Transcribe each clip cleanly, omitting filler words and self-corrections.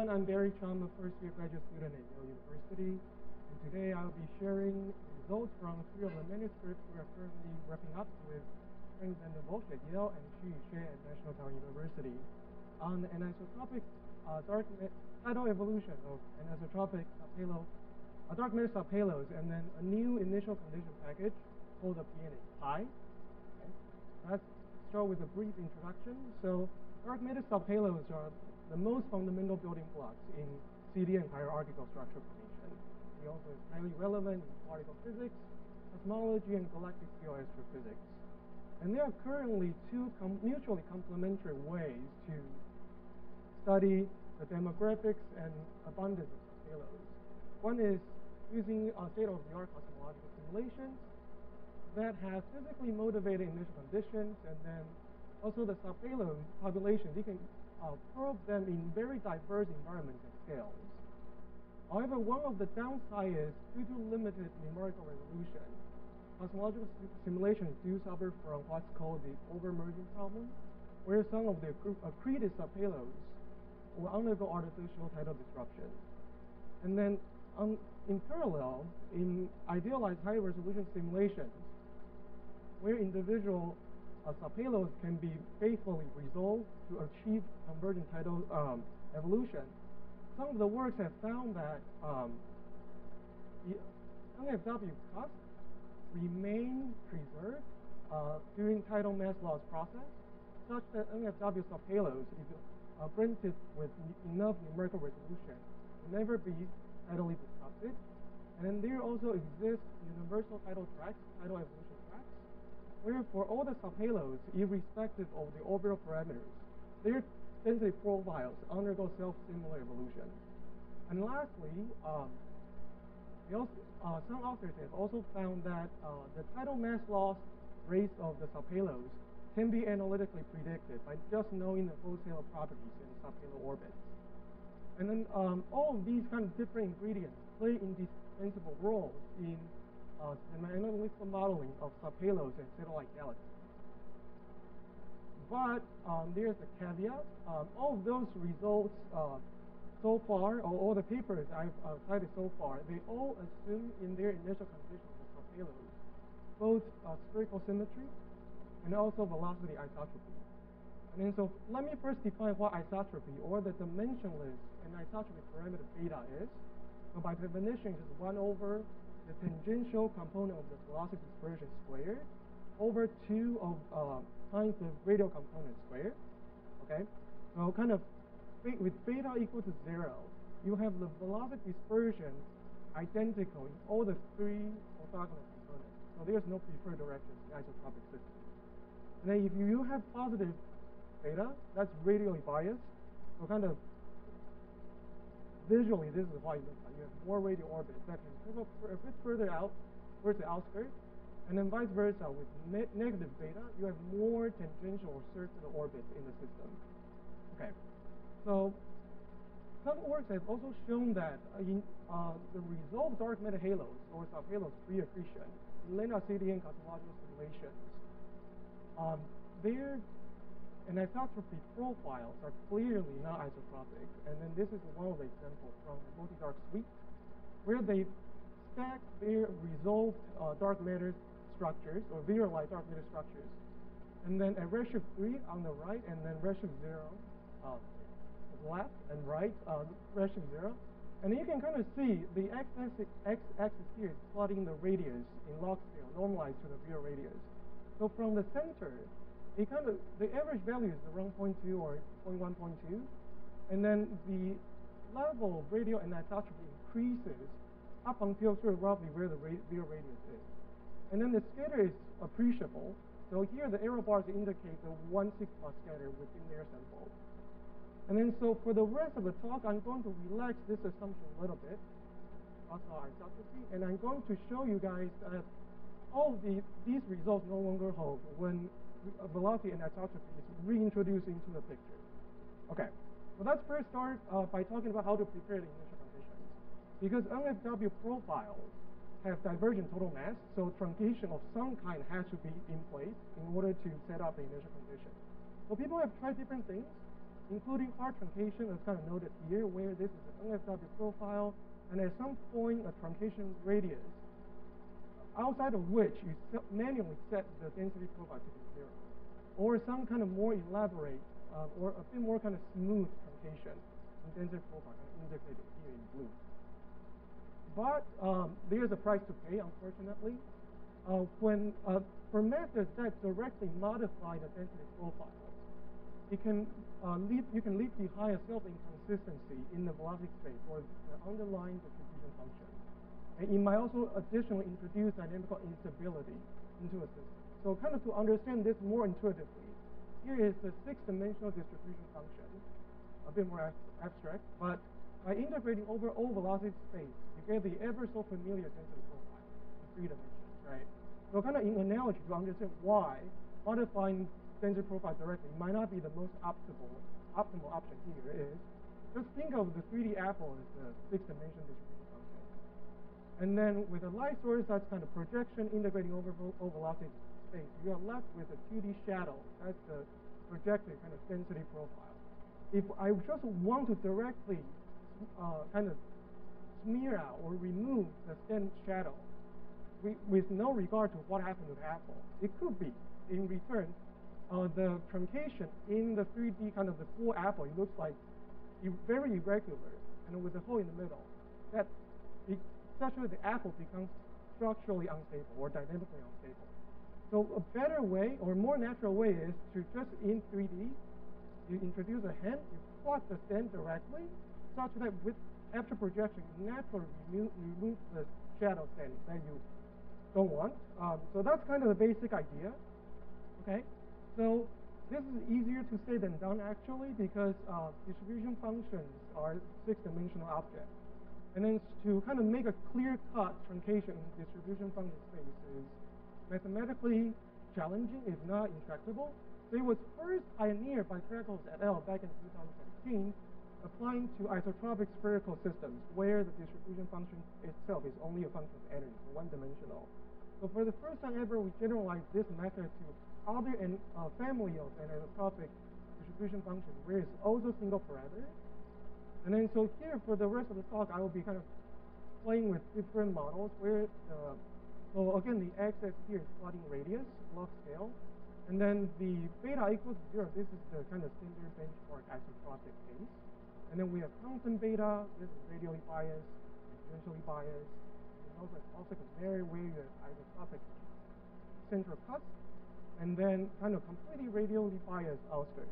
I'm Barry Chum, a first-year graduate student at Yale University, and today I'll be sharing results from 3 of the manuscripts we are currently wrapping up with Frank van der Bosch at Yale and Xu Yixue at National Taiwan University on the anisotropic tidal evolution of anisotropic dark matter subhalos, and then a new initial condition package called the PIANISTpy. Okay. Let's start with a brief introduction. So dark matter subhalos are the most fundamental building blocks in CD and hierarchical structure formation. They also is highly relevant in particle physics, cosmology, and galactic scale astrophysics. And there are currently 2 mutually complementary ways to study the demographics and abundance of subhalos. One is using state-of-the-art cosmological simulations that have physically motivated initial conditions, and then also the subhalo populations, you can probe them in very diverse environments and scales. However, one of the downsides is due to limited numerical resolution, cosmological simulations do suffer from what's called the overmerging problem, where some of the accreted subhalos will undergo artificial tidal disruption. And then in parallel, in idealized high-resolution simulations, where individual subhalos can be faithfully resolved to achieve convergent tidal evolution, some of the works have found that the NFW costs remain preserved during tidal mass loss process, such that NFW subhalos, if granted with enough numerical resolution, will never be tidally disrupted. And then there also exist universal tidal tracks, tidal evolution tracks, where for all the subhalos, irrespective of the orbital parameters, their density profiles undergo self-similar evolution. And lastly, some authors have also found that the tidal mass loss rates of the subhalos can be analytically predicted by just knowing the wholesale properties in subhalo orbits. And then all of these kind of different ingredients play indispensable roles in semi-analytical modeling of subhalos and satellite galaxies. But there's a caveat. All of those results so far, or all the papers I've cited so far, they all assume in their initial conditions of subhalos both spherical symmetry and also velocity isotropy. And then so let me first define what isotropy, or the dimensionless and isotropic parameter beta is. So by definition, it's 1 over the tangential component of the velocity dispersion squared over 2 of times the radial component squared. Okay, so kind of with beta equal to 0, you have the velocity dispersion identical in all the 3 orthogonal components. So there's no preferred direction in the isotropic system. And then if you have positive beta, that's radially biased. So kind of visually, this is what it looks like. You have more radial orbits that can curve up a bit further out towards the outskirts, and then vice versa. With negative beta, you have more tangential or circular orbits in the system. Okay, so some works have also shown that in the resolved dark matter halos or subhalos pre-accretion in linear CDN cosmological simulations, their anisotropy profiles are clearly not isotropic. And then this is one of the examples from multi-dark suite, where they stack their resolved dark matter structures, or virialized dark matter structures, and then at redshift 3 on the right, and then redshift 0 left and right, redshift 0. And you can kind of see the x-axis here is plotting the radius in log scale, normalized to the real radius. So from the center, the average value is around 0.2 or 0.1, 0.2, and then the level of radial anisotropy increases up until sort of roughly where the real radius is. And then the scatter is appreciable. So here the arrow bars indicate the 1 sigma scatter within their sample. And then so for the rest of the talk, I'm going to relax this assumption a little bit, also isotropy, and I'm going to show you guys that all of these results no longer hold when velocity and isotropy is reintroduced into the picture. Okay, so let's first start by talking about how to prepare the initial conditions. Because NFW profiles have divergent total mass, so truncation of some kind has to be in place in order to set up the initial condition. So people have tried different things. including hard truncation, as kind of noted here, where this is an NFW profile, and at some point a truncation radius, outside of which you manually set the density profile to be 0, or some kind of more elaborate or a bit more kind of smooth truncation in density profile, kind of indicated here in blue. But there's a price to pay, unfortunately. For methods that directly modify the density profile, you can leave behind a self-inconsistency in the velocity space or the underlying distribution function. And it might also additionally introduce dynamical instability into a system. So kind of to understand this more intuitively, here is the 6-dimensional distribution function, a bit more abstract, but by integrating over all velocity space, you get the ever so familiar density profile in 3 dimensions, right? So kind of in analogy to understand why modifying density profile directly might not be the most optimal option here is, just think of the 3D apple as the 6-dimensional distribution function. And then with a light source, that's kind of projection integrating over all velocity space, you are left with a 2D shadow. That's the projected kind of density profile. If I just want to directly kind of smear out or remove the thin shadow with no regard to what happened to the apple, it could be, in return, the truncation in the 3D kind of the full apple, it looks like very irregular and with a hole in the middle. Such that the apple becomes structurally unstable or dynamically unstable. So a better way or more natural way is to just in 3D, you introduce a hand, you plot the stand directly, such that after projection, you naturally remove the shadow stand that you don't want. So that's kind of the basic idea. Okay, so this is easier to say than done actually, because distribution functions are 6-dimensional objects. And then to kind of make a clear-cut truncation in distribution function space is mathematically challenging, if not intractable. So it was first pioneered by Krakows et al. Back in 2017, applying to isotropic spherical systems where the distribution function itself is only a function of energy, one-dimensional. So for the first time ever, we generalized this method to other family of anisotropic distribution functions where it's also single parameter. And then so here for the rest of the talk, I will be kind of playing with different models where so again, the x-axis here is plotting radius, log scale. And then the beta equals 0, this is the kind of standard benchmark isotropic case. And then we have constant beta, this is radially biased, tangentially biased. And also customary where you have isotropic central cusp, and then kind of completely radially biased outskirts.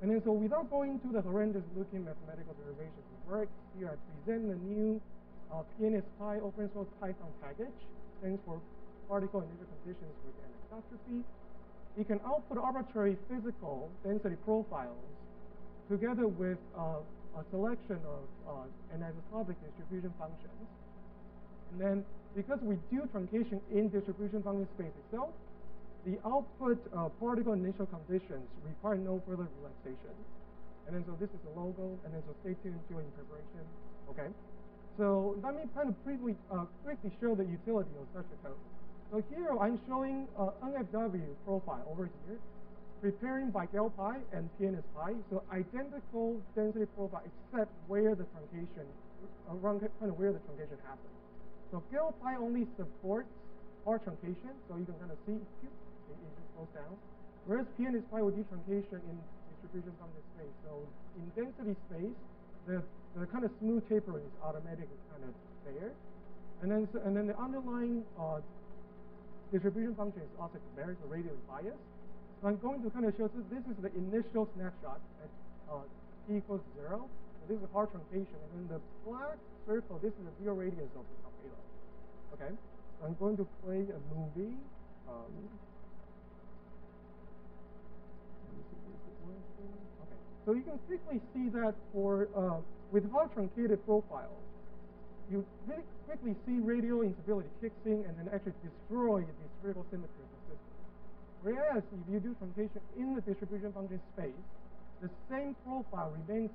And then so without going to the horrendous looking mathematical derivations of work, here I present the new PIANISTpy open source Python package. Thanks for particle initial conditions with anisotropy. You can output arbitrary physical density profiles together with a selection of anisotropic distribution functions. And then because we do truncation in distribution function space itself, the output particle initial conditions require no further relaxation. And then so this is the logo, and then so stay tuned until in preparation. Okay. So let me kind of quickly show the utility of such a code. So here I'm showing NFW profile over here, preparing by GalPy and PIANISTpy. So identical density profile except where the truncation, around kind of where the truncation happens. So GalPy only supports hard truncation, so you can kind of see it just goes down. Whereas PIANISTpy will do truncation in distribution function space. So in density space, the kind of smooth tapering is automatically kind of there. And then the underlying distribution function is also very radially biased. So I'm going to kind of show this is the initial snapshot at t equals 0. So this is hard truncation, and then the black circle, this is the real radius of the halo. Okay, so I'm going to play a movie. Okay, so you can quickly see that for with hard truncated profiles, you really quickly see radial instability kicks in and then actually destroy the spherical symmetry of the system. Whereas if you do truncation in the distribution function space, the same profile remains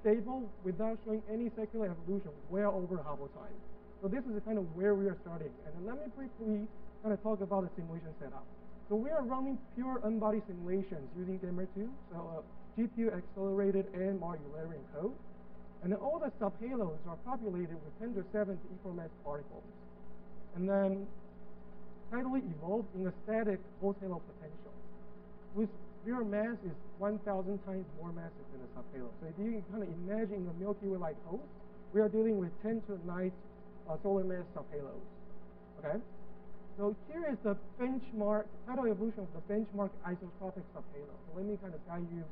stable without showing any secular evolution well over Hubble time. So this is kind of where we are starting. And then let me briefly kind of talk about the simulation setup. So we are running pure unbody simulations using Gamer 2. So GPU accelerated AMR Eulerian code. And then all the subhalos are populated with 10 to the 7th equal mass particles. And then tidally evolved in a static post-halo potential, which their mass is 1,000 times more massive than a subhalo. So if you can kind of imagine a Milky Way-like host, we are dealing with 10 to the 9th solar mass subhalos. Okay? So here is the benchmark, tidal evolution of the benchmark isotropic subhalo. So let me kind of guide you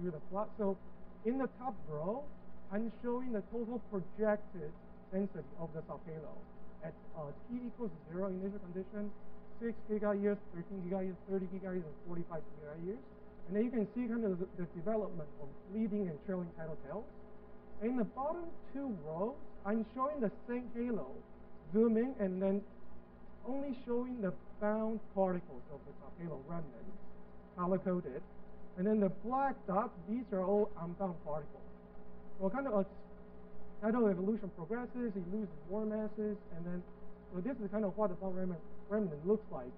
through the plot. So in the top row, I'm showing the total projected density of the subhalo at t equals 0 initial condition, 6 gigayears, 13 gigayears, 30 gigayears, and 45 gigayears. And then you can see kind of the development of leading and trailing tidal tails. In the bottom two rows, I'm showing the same halo, zooming, and then only showing the bound particles of the subhalo remnants, color-coded. And then the black dots, these are all unbound particles. So kind of as tidal evolution progresses, it loses more masses, and then, so this is kind of what the bound remnant looks like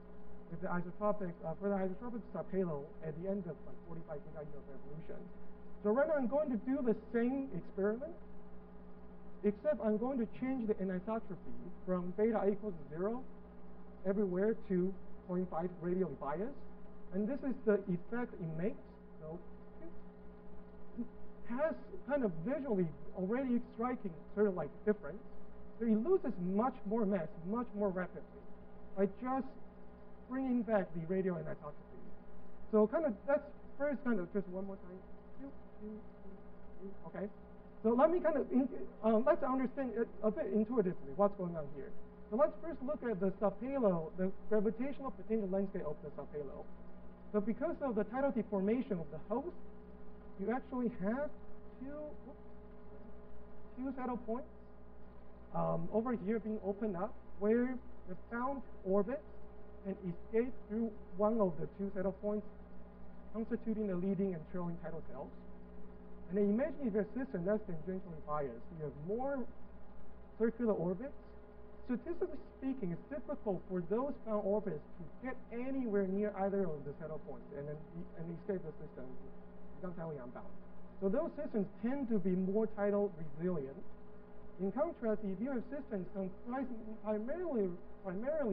with the isotropic, for the isotropic subhalo at the end of like 45 gigayears of evolution. So right now I'm going to do the same experiment, except I'm going to change the anisotropy from beta equals 0 everywhere to 0.5 radially biased. And this is the effect it makes. So it has kind of visually already striking sort of like difference. So it loses much more mass, much more rapidly by just bringing back the radial anisotropy. So kind of, that's first kind of just one more time. Okay. So let me kind of, let's understand a bit intuitively what's going on here. So let's first look at the subhalo, the gravitational potential landscape of the subhalo. So because of the tidal deformation of the host, you actually have two saddle points over here being opened up where the bound orbit can escape through one of the two saddle points constituting the leading and trailing tidal tails. And then imagine if your system that's tangentially biased, you have more circular orbits. Statistically speaking, it's difficult for those bound orbits to get anywhere near either of the saddle points and then escape the system, become tidally unbound. So those systems tend to be more tidal resilient. In contrast, if you have systems comprising primarily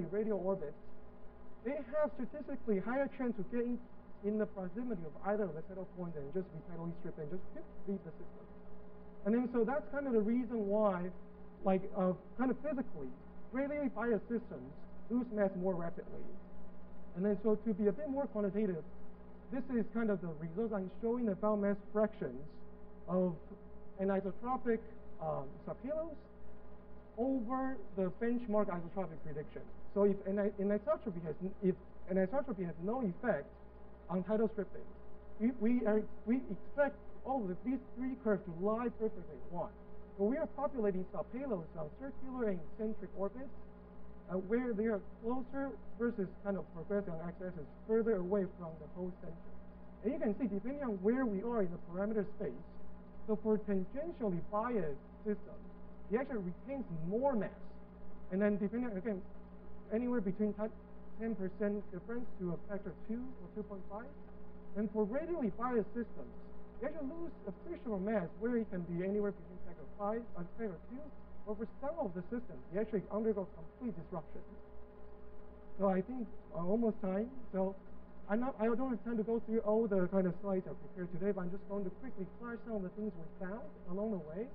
radial orbits, they have statistically higher chance of getting in the proximity of either of the saddle points and just be tidally stripped and just leave the system. And then so that's kind of the reason why, like kind of physically, radially biased systems lose mass more rapidly. And then so to be a bit more quantitative, this is kind of the results I'm showing the bound mass fractions of anisotropic subhalos over the benchmark isotropic prediction. So if anisotropy has no effect on tidal stripping, we expect all of these three curves to lie perfectly in one. So we are populating subhalos on circular and eccentric orbits where they are closer versus kind of progressing on x-axis further away from the host center. And you can see, depending on where we are in the parameter space, so for tangentially biased systems, it actually retains more mass. And then depending, again, anywhere between 10% difference to a factor 2 or 2.5. And for radially biased systems, you actually lose appreciable mass where it can be anywhere between factor 5 and factor 2, or for some of the systems, you actually undergo complete disruption. So I think almost time. So I don't have time to go through all the kind of slides I prepared today, but I'm just going to quickly flash some of the things we found along the way.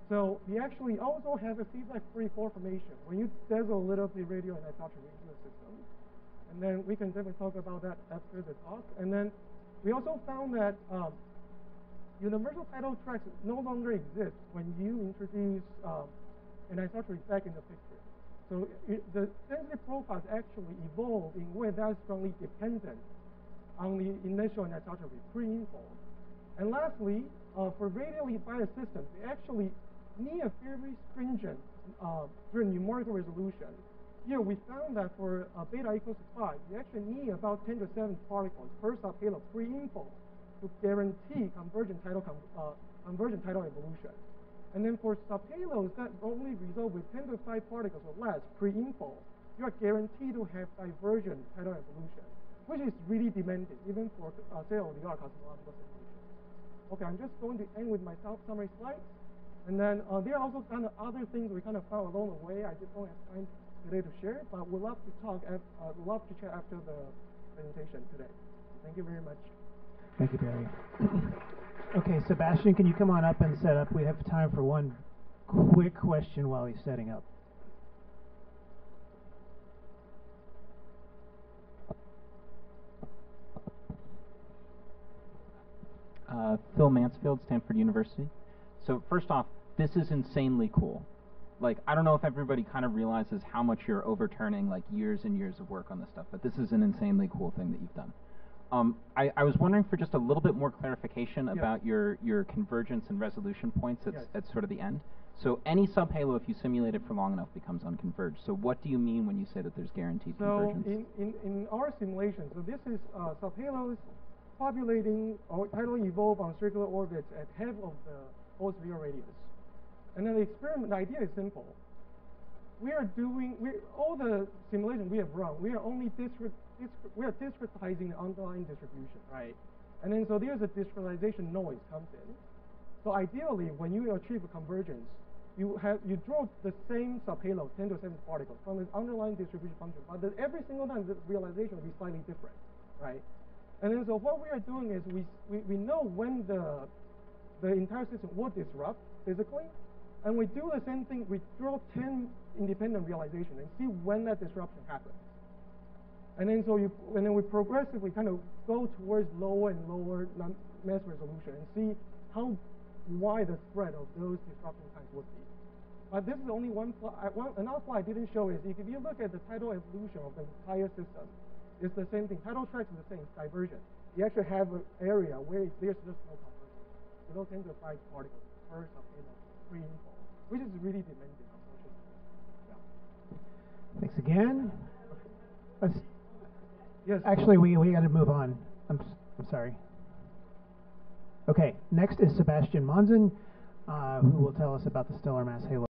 So we actually also have a feedback-free core formation when you dazzle a little bit radial anisotropy into the system. And then we can definitely talk about that after the talk. And then we also found that universal tidal tracks no longer exist when you introduce anisotropy back in the picture. So the density profiles actually evolve in a way that's strongly dependent on the initial anisotropy pre-info. And lastly, for radially biased systems, they actually need a fairly stringent numerical resolution. Here we found that for beta equals to 5, you actually need about 10 to the 7 particles per subhalo pre-info to guarantee convergent tidal evolution. And then for subhalos that only result with 10 to the 5 particles or less pre-info, you are guaranteed to have divergent tidal evolution, which is really demanding even for state-of-the-art cosmological simulations. Okay, I'm just going to end with my summary slides. And then there are also kind of other things we kind of found along the way. I just don't have time today to share, but we'd love to talk, love to chat after the presentation today. Thank you very much. Thank you, Barry. Okay, Sebastian, can you come on up and set up? We have time for one quick question while he's setting up. Phil Mansfield, Stanford University. So first off, this is insanely cool. Like, I don't know if everybody kind of realizes how much you're overturning like years and years of work on this stuff, but this is an insanely cool thing that you've done. I was wondering for just a little bit more clarification about your convergence and resolution points at sort of the end. So any subhalo, if you simulate it for long enough, becomes unconverged. So what do you mean when you say that there's guaranteed convergence? So in our simulation, so this is subhalos populating or tidally evolve on circular orbits at half of the host sphere radius. And then the experiment, the idea is simple. We are doing, all the simulation we have run, we are only discretizing the underlying distribution, right? And then so there's a discretization noise comes in. So ideally, when you achieve a convergence, you draw the same subhalo, 10 to the 7th particles from the underlying distribution function, but every single time the realization will be slightly different, right? And then so what we are doing is we know when the entire system will disrupt physically, and we do the same thing. We draw 10 independent realizations and see when that disruption happens. And then so we progressively kind of go towards lower and lower mass resolution and see how wide the spread of those disruption times would be. But this is only one slide. Another slide I didn't show is if you look at the tidal evolution of the entire system, it's the same thing. Tidal tracks is the same, it's divergent. You actually have an area where there's just no convergence. Below 10 to the 5 particles per subhalo pre-info, which is really demanding, unfortunately. Yeah. Thanks again. Yes. Actually, we got to move on. I'm sorry. Okay, next is Sebastian Monzen, who will tell us about the stellar mass halo.